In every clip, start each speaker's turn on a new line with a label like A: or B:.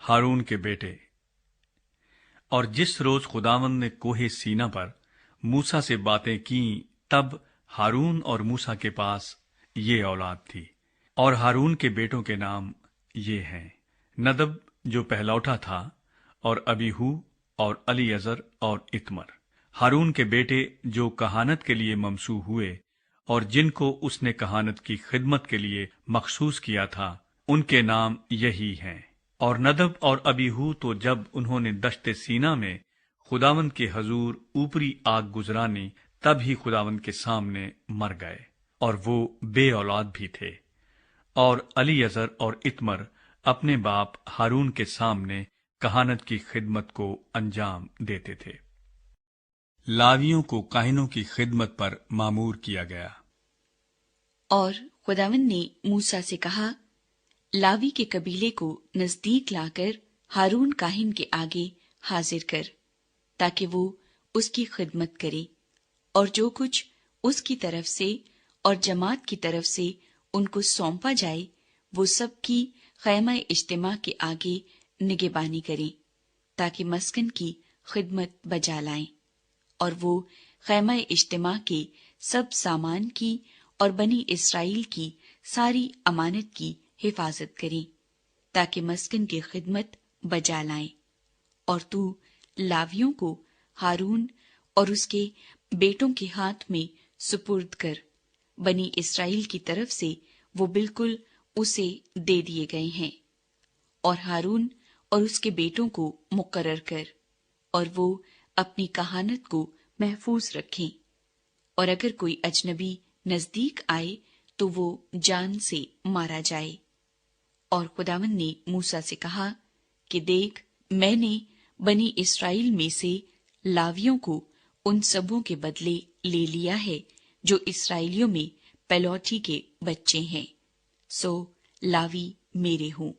A: हारून के बेटे। और जिस रोज खुदावंद ने कोहे सीना पर मूसा से बातें की, तब हारून और मूसा के पास ये औलाद थी। और हारून के बेटों के नाम ये हैं: नदब जो पहलौठा था, और अबीहू और अलीअजर और इत्मर। हारून के बेटे जो कहानत के लिए ममसू हुए और जिनको उसने कहानत की खिदमत के लिए मखसूस किया था, उनके नाम यही हैं। और नदब और अबीहू तो जब उन्होंने दश्ते सीना में खुदावंद के हजूर ऊपरी आग गुजरानी, तब ही खुदावंद के सामने मर गए, और वो बे औलाद भी थे। और अलीअजर और इत्मर अपने बाप हारून के सामने कहानत की खिदमत को अंजाम देते थे। लावियों को काहिनों की खिदमत पर मामूर किया गया।
B: और खुदावंद ने मूसा से कहा, लावी के कबीले को नजदीक लाकर हारून काहिन के आगे हाजिर कर, ताकि वो उसकी खिदमत करे, और जो कुछ उसकी तरफ से और जमात की तरफ से उनको सौंपा जाए, वो सब की खैमा इज्तिमा के आगे निगहबानी करें, ताकि मस्कन की खिदमत बजा लाएं। और वो खैमा इज्तिमा के सब सामान की और बनी इस्राएल की सारी अमानत की हिफाजत करें, ताकि मस्कन की खिदमत बजा लाएं। और तू लावियों को हारून और उसके बेटों के हाथ में सुपुर्द कर। बनी इस्राएल की तरफ से वो बिल्कुल उसे दे दिए गए हैं। और हारून और उसके बेटों को मुकर्रर कर, और वो अपनी कहानत को महफूज रखें। और अगर कोई अजनबी नजदीक आए तो वो जान से मारा जाए। और खुदावंद ने मूसा से कहा कि देख, मैंने बनी इस्राएल में से लावियों को उन सबों के बदले ले लिया है जो इस्राएलियों में पहलौठी के बच्चे हैं। सो लावी मेरे हों,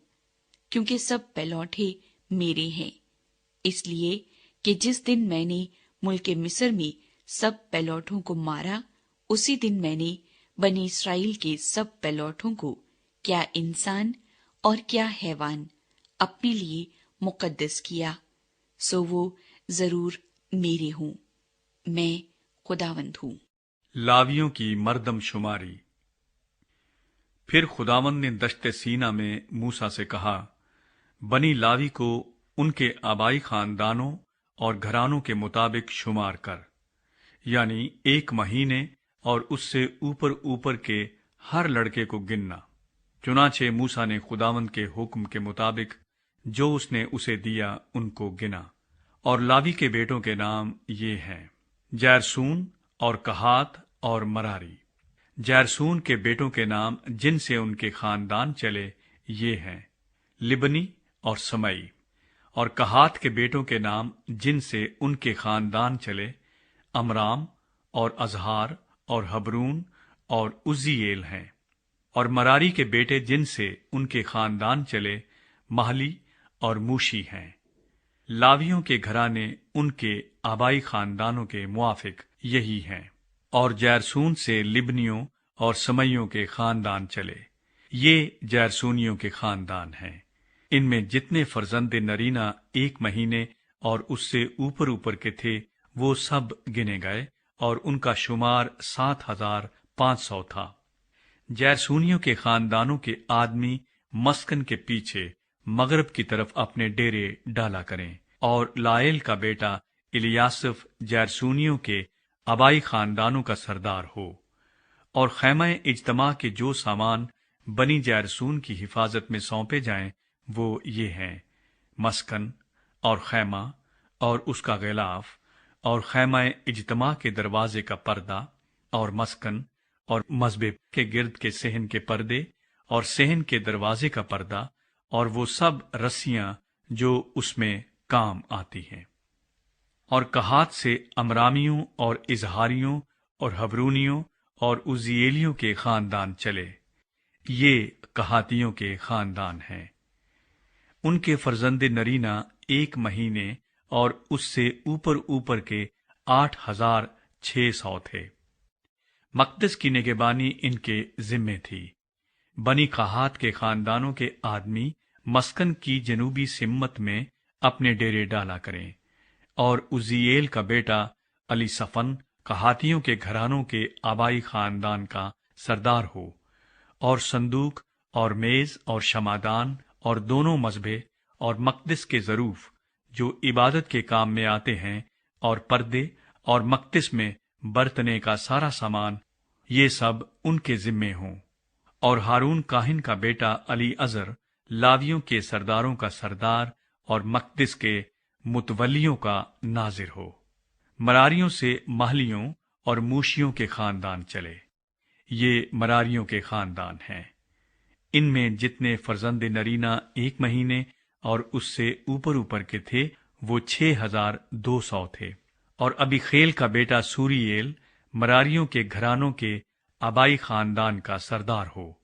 B: क्योंकि सब पहलौठे मेरे हैं। इसलिए कि जिस दिन मैंने मुल्के मिस्र में सब पहलौठों को मारा, उसी दिन मैंने बनी इस्राएल के सब पहलौठों को, क्या इंसान और क्या हैवान, अपने लिए मुकद्दस किया। सो वो जरूर मेरे हों। मैं खुदावंद हूँ।
A: लावियों की मर्दम शुमारी। फिर खुदावंद ने दश्ते सीना में मूसा से कहा, बनी लावी को उनके आबाई खानदानों और घरानों के मुताबिक शुमार कर, यानी 1 महीने और उससे ऊपर ऊपर के हर लड़के को गिनना। चुनाचे मूसा ने खुदावंद के हुक्म के मुताबिक जो उसने उसे दिया उनको गिना। और लावी के बेटों के नाम ये हैं: जैरसून और कहात और मरारी। जैरसून के बेटों के नाम जिनसे उनके खानदान चले ये हैं: लिबनी और समई। और कहात के बेटों के नाम जिनसे उनके खानदान चले अमराम और अजहार और हबरून और उज्जीएल हैं। और मरारी के बेटे जिनसे उनके खानदान चले महली और मूशी हैं। लावियों के घराने उनके आबाई खानदानों के मुआफिक यही हैं। और जैरसून से लिबनियों और समइयों के खानदान चले। ये जैरसूनियों के खानदान हैं। इनमें जितने फर्जंदे नरीना 1 महीने और उससे ऊपर ऊपर के थे, वो सब गिने गए, और उनका शुमार 7,500 था। जैरसूनियों के खानदानों के आदमी मस्कन के पीछे मगरब की तरफ अपने डेरे डाला करें। और लाएल का बेटा इलियासफ जैरसूनियों के आबाई खानदानों का सरदार हो। और खैमा इज्तमा के जो सामान बनी जैरसून की हिफाजत में सौंपे जाएं, वो ये हैं: मस्कन और खैमा और उसका गिलाफ, और खैमा इज्तमा के दरवाजे का पर्दा, और मस्कन और मज़बे के गिर्द के सहन के पर्दे, और सहन के दरवाजे का पर्दा, और वो सब रस्सियां जो उसमें काम आती हैं। और कहात से अमरामियों और इजहारियों और हबरूनियों और उज्जीएलियों के खानदान चले। ये कहातियों के खानदान हैं। उनके फर्जंदे नरीना 1 महीने और उससे ऊपर ऊपर के 8,600 थे। मकदस की निगहबानी इनके जिम्मे थी। बनी कहात के खानदानों के आदमी मस्कन की जनूबी सिम्मत में अपने डेरे डाला करें, और उज्जीएल का बेटा अलीसफन कहातियों के घरानों के आबाई खानदान का सरदार हो, और संदूक और मेज और शमादान और दोनों मज़बे और मकदिस के ज़रूफ जो इबादत के काम में आते हैं, और पर्दे और मकदिस में बरतने का सारा सामान, ये सब उनके जिम्मे हों। और हारून काहिन का बेटा अली अजर लावियों के सरदारों का सरदार और मकदिस के मुतवलियों का नाजिर हो। मरारियों से महलियों और मूशियों के खानदान चले। ये मरारियों के खानदान हैं। इनमें जितने फर्जंद नरीना 1 महीने और उससे ऊपर ऊपर के थे, वो 6200 थे। और अबीखेल का बेटा सूरीएल मरारियों के घरानों के आबाई खानदान का सरदार हो।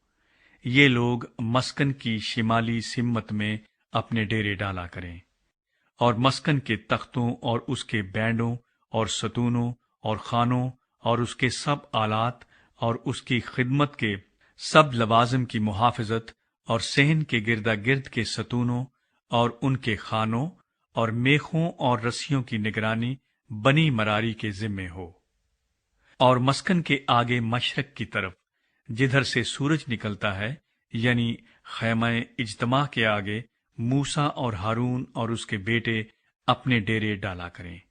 A: ये लोग मस्कन की शिमाली सिम्मत में अपने डेरे डाला करें, और मस्कन के तख्तों और उसके बैंडों और सतूनों और खानों और उसके सब आलात और उसकी खिदमत के सब लवाजिम की मुहाफिजत और सहन के गिरदा गिर्द के सतूनों और उनके खानों और मेखों और रस्सियों की निगरानी बनी मरारी के जिम्मे हो। और मस्कन के आगे मशरक की तरफ जिधर से सूरज निकलता है, यानी खैमा इज्तमा के आगे, मूसा और हारून और उसके बेटे अपने डेरे डाला करें,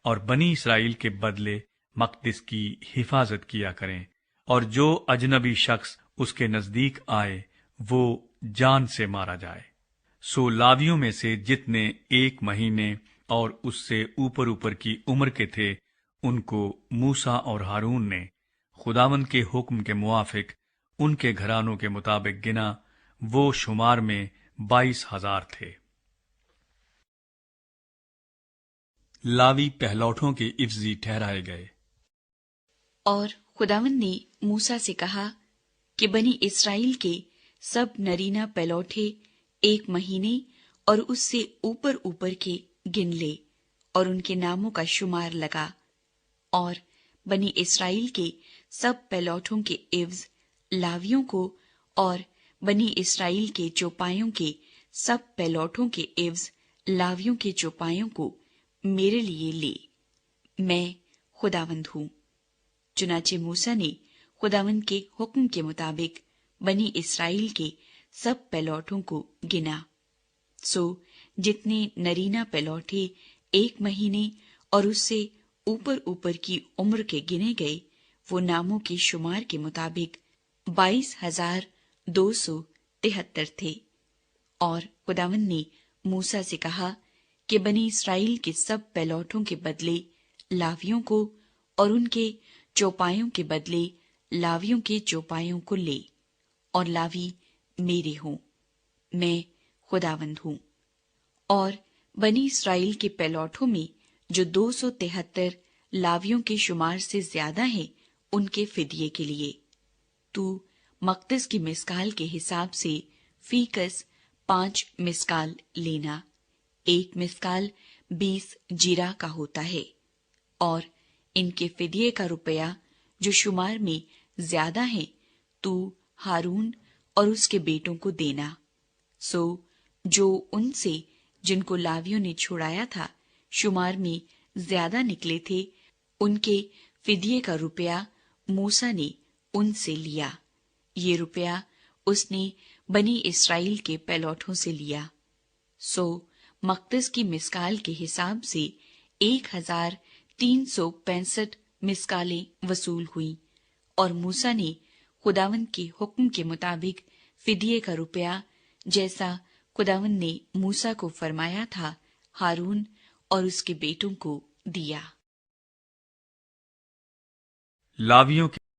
A: और बनी इसराइल के बदले मकदिस की हिफाजत किया करें, और जो अजनबी शख्स उसके नजदीक आए वो जान से मारा जाए। सो लावियों में से जितने 1 महीने और उससे ऊपर ऊपर की उम्र के थे, उनको मूसा और हारून ने खुदावंद के हुक्म के मुआफिक उनके घरानों के मुताबिक गिना। वो शुमार में 22,000 थे। लावी पहलौठों के इफ्जी ठहराए गए।
B: और खुदावंद ने मूसा से कहा कि बनी इस्राएल के सब नरीना पहलौठे 1 महीने और उससे ऊपर ऊपर के गिन ले, और उनके नामों का शुमार लगा। और बनी इस्राएल के सब पहलौठों के इव्ज लावियों को, और बनी इस्राएल के चौपायों के सब पहलौठों के इव्ज लावियों के चौपायों को मेरे लिए ले। मैं खुदावंद हूँ। चुनाचे मूसा ने खुदावंद के हुक्म के मुताबिक बनी इस्राएल के सब पहलौठों को गिना। सो जितने नरीना पहलौठे 1 महीने और उससे ऊपर ऊपर की उम्र के गिने गए, वो नामों के शुमार के मुताबिक 22,273 थे। और खुदावंद ने मूसा से कहा कि बनी इस्राएल के सब पहलौठों के बदले लावियों को, और उनके चौपायों के बदले लावियों के चौपायों को ले, और लावी मेरे हों। मैं खुदावंद हूँ। और बनी इस्राएल के पहलौठों में जो 273 लावियों के शुमार से ज्यादा हैं, उनके फिदिये के लिए तू मकदस की मिस्काल के हिसाब से फीकस 5 मिस्काल लेना। 1 मिस्काल 20 जीरा का होता है। और इनके फिदिये का रुपया जो शुमार में ज्यादा है, तू हारून और उसके बेटों को देना। सो जो उनसे जिनको लावियों ने छुड़ाया था शुमार में ज्यादा निकले थे, उनके फिदिये का रुपया मूसा ने उनसे लिया। ये रुपया उसने बनी इस्राएल के पहलौठों से लिया। सो मकदस की मिस्काल के हिसाब से 1365 मिस्कालें वसूल हुई। और मूसा ने खुदावंद के हुक्म के मुताबिक फिदिये का रुपया, जैसा खुदावंद ने मूसा को फरमाया था, हारून और उसके बेटों को दिया।
A: लावियों